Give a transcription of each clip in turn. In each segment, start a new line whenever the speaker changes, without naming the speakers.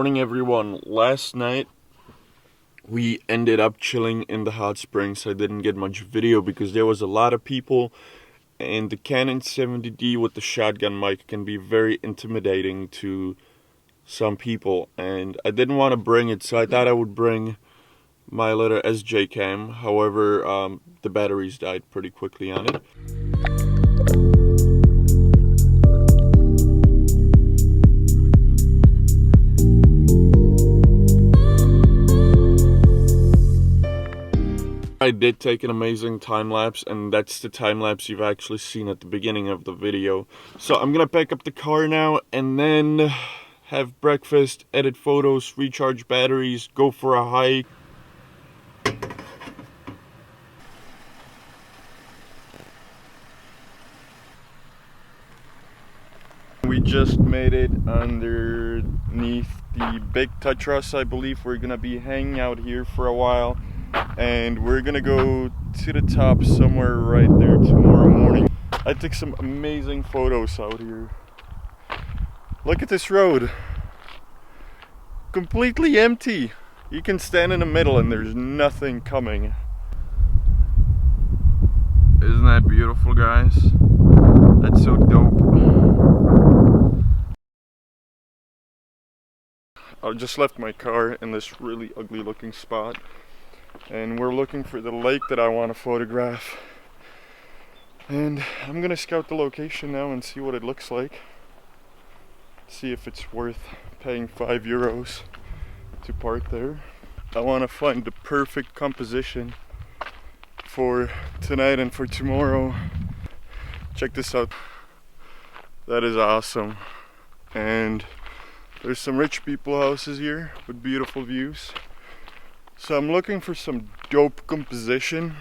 morning, everyone. Last night we ended up chilling in the hot springs. I didn't get much video because there was a lot of people, and the Canon 70D with the shotgun mic can be very intimidating to some people, and I didn't want to bring it, so I thought I would bring my little SJ cam. However, the batteries died pretty quickly on it. I did take an amazing time-lapse, and that's the time-lapse you've actually seen at the beginning of the video. So I'm gonna pack up the car now and then have breakfast, edit photos, recharge batteries, go for a hike. We just made it underneath the Big Tatras. I believe we're gonna be hanging out here for a while. And we're gonna go to the top somewhere right there tomorrow morning. I took some amazing photos out here. Look at this road. Completely empty. You can stand in the middle and there's nothing coming. Isn't that beautiful, guys? That's so dope. I just left my car in this really ugly looking spot. And we're looking for the lake that I want to photograph. And I'm gonna scout the location now and see what it looks like. See if it's worth paying €5 to park there. I want to find the perfect composition for tonight and for tomorrow. Check this out. That is awesome. And there's some rich people houses here with beautiful views. So I'm looking for some dope composition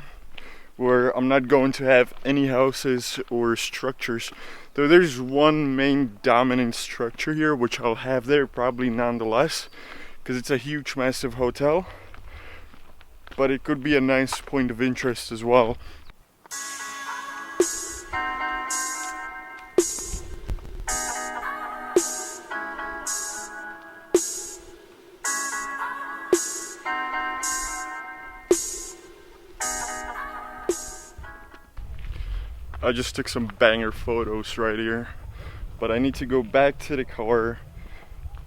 where I'm not going to have any houses or structures. Though there's one main dominant structure here, which I'll have there probably nonetheless, because it's a huge, massive hotel. But it could be a nice point of interest as well. I just took some banger photos right here, but I need to go back to the car,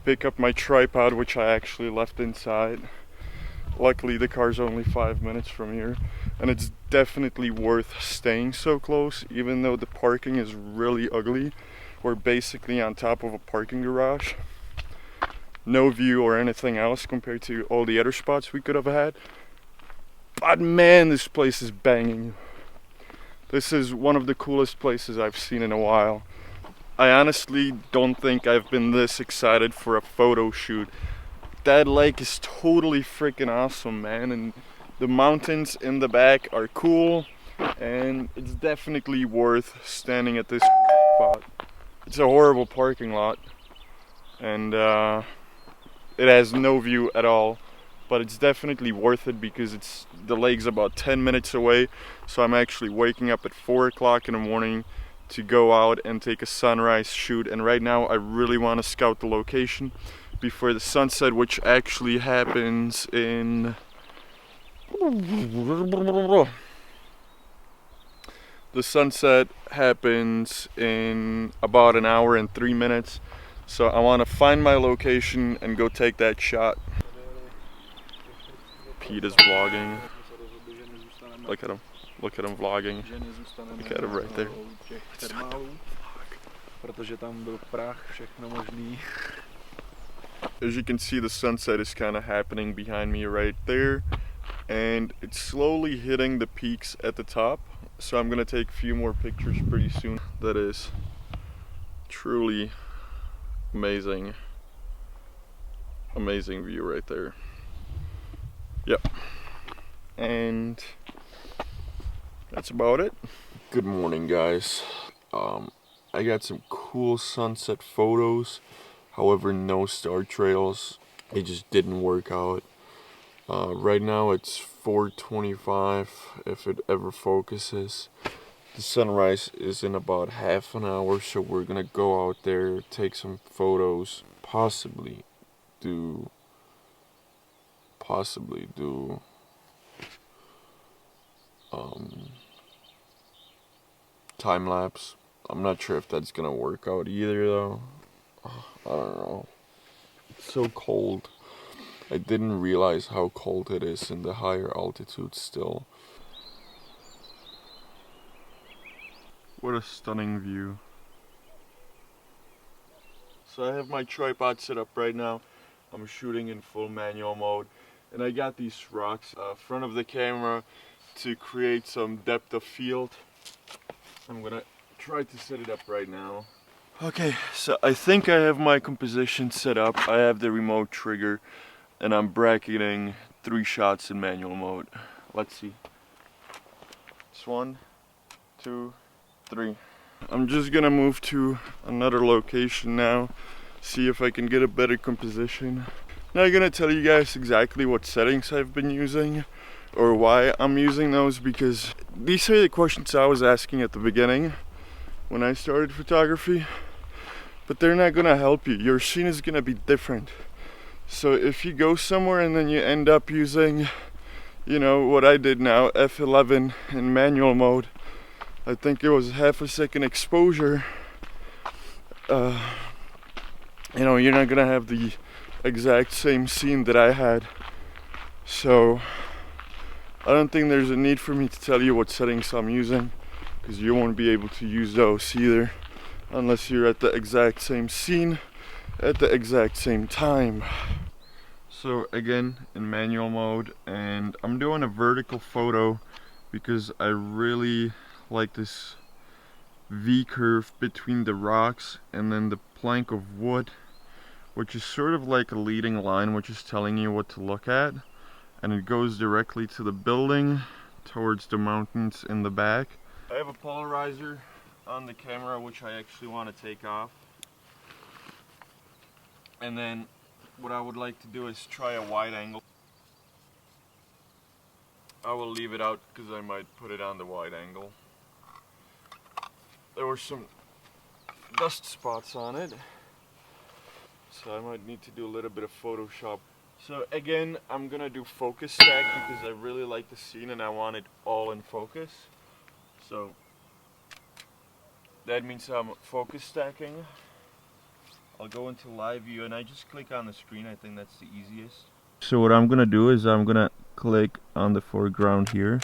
pick up my tripod, which I actually left inside. Luckily the car's only 5 minutes from here, and it's definitely worth staying so close, even though the parking is really ugly. We're basically on top of a parking garage. No view or anything else compared to all the other spots we could have had. But man, this place is banging. This is one of the coolest places I've seen in a while. I honestly don't think I've been this excited for a photo shoot. That lake is totally freaking awesome, man, and the mountains in the back are cool, and it's definitely worth standing at this spot. It's a horrible parking lot, and it has no view at all. But it's definitely worth it because the lake's about 10 minutes away, so I'm actually waking up at 4 o'clock in the morning to go out and take a sunrise shoot. And right now I really want to scout the location before the sunset, which actually happens in the sunset happens in about an hour and 3 minutes, so I want to find my location and go take that shot. Pete is vlogging. Look at him vlogging. Look at him right there. As you can see, the sunset is kind of happening behind me right there, and it's slowly hitting the peaks at the top. So I'm gonna take a few more pictures pretty soon. That is truly amazing view right there. Yep, and that's about it. Good morning, guys. I got some cool sunset photos, however no star trails. It just didn't work out. Right now it's 4:25 if it ever focuses. The sunrise is in about half an hour, so we're gonna go out there, take some photos, possibly
possibly do time lapse. I'm not sure if that's gonna work out either though. I don't know. It's so cold. I didn't realize how cold it is in the higher altitudes still.
What a stunning view. So I have my tripod set up right now. I'm shooting in full manual mode. And I got these rocks front of the camera to create some depth of field. I'm gonna try to set it up right now. Okay, so I think I have my composition set up. I have the remote trigger and I'm bracketing 3 shots in manual mode. Let's see. It's 1, 2, 3. I'm just gonna move to another location now, see if I can get a better composition. Now I'm gonna tell you guys exactly what settings I've been using or why I'm using those, because these are the questions I was asking at the beginning when I started photography, but they're not gonna help you. Your scene is gonna be different. So if you go somewhere and then you end up using, you know, what I did now, F11 in manual mode, I think it was half a second exposure, you know, you're not gonna have the exact same scene that I had. So I don't think there's a need for me to tell you what settings I'm using, because you won't be able to use those either unless you're at the exact same scene at the exact same time. So again, in manual mode, and I'm doing a vertical photo because I really like this V curve between the rocks and then the plank of wood, which is sort of like a leading line which is telling you what to look at, and it goes directly to the building towards the mountains in the back. I have a polarizer on the camera which I actually want to take off, and then what I would like to do is try a wide angle. I will leave it out because I might put it on the wide angle. There were some dust spots on it, so I might need to do a little bit of Photoshop. So again, I'm gonna do focus stack because I really like the scene and I want it all in focus. So that means I'm focus stacking. I'll go into live view and I just click on the screen. I think that's the easiest. So what I'm gonna do is I'm gonna click on the foreground here.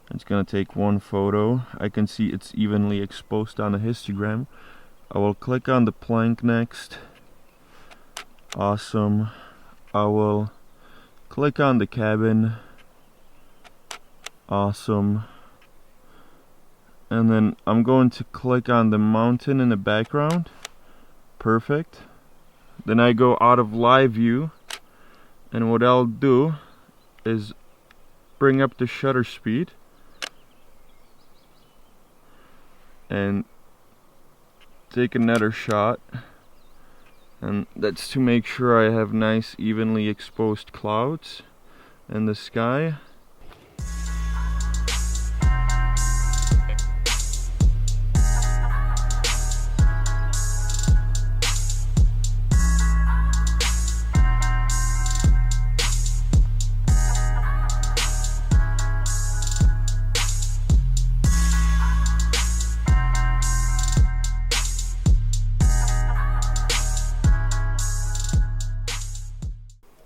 It's gonna take one photo. I can see it's evenly exposed on the histogram. I will click on the plank next. Awesome. I will click on the cabin. Awesome. And then I'm going to click on the mountain in the background. Perfect. Then I go out of live view, and what I'll do is bring up the shutter speed and take another shot, and that's to make sure I have nice evenly exposed clouds in the sky.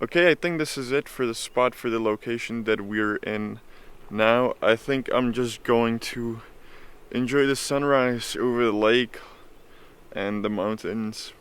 Okay, I think this is it for the spot, for the location that we're in now. I think I'm just going to enjoy the sunrise over the lake and the mountains.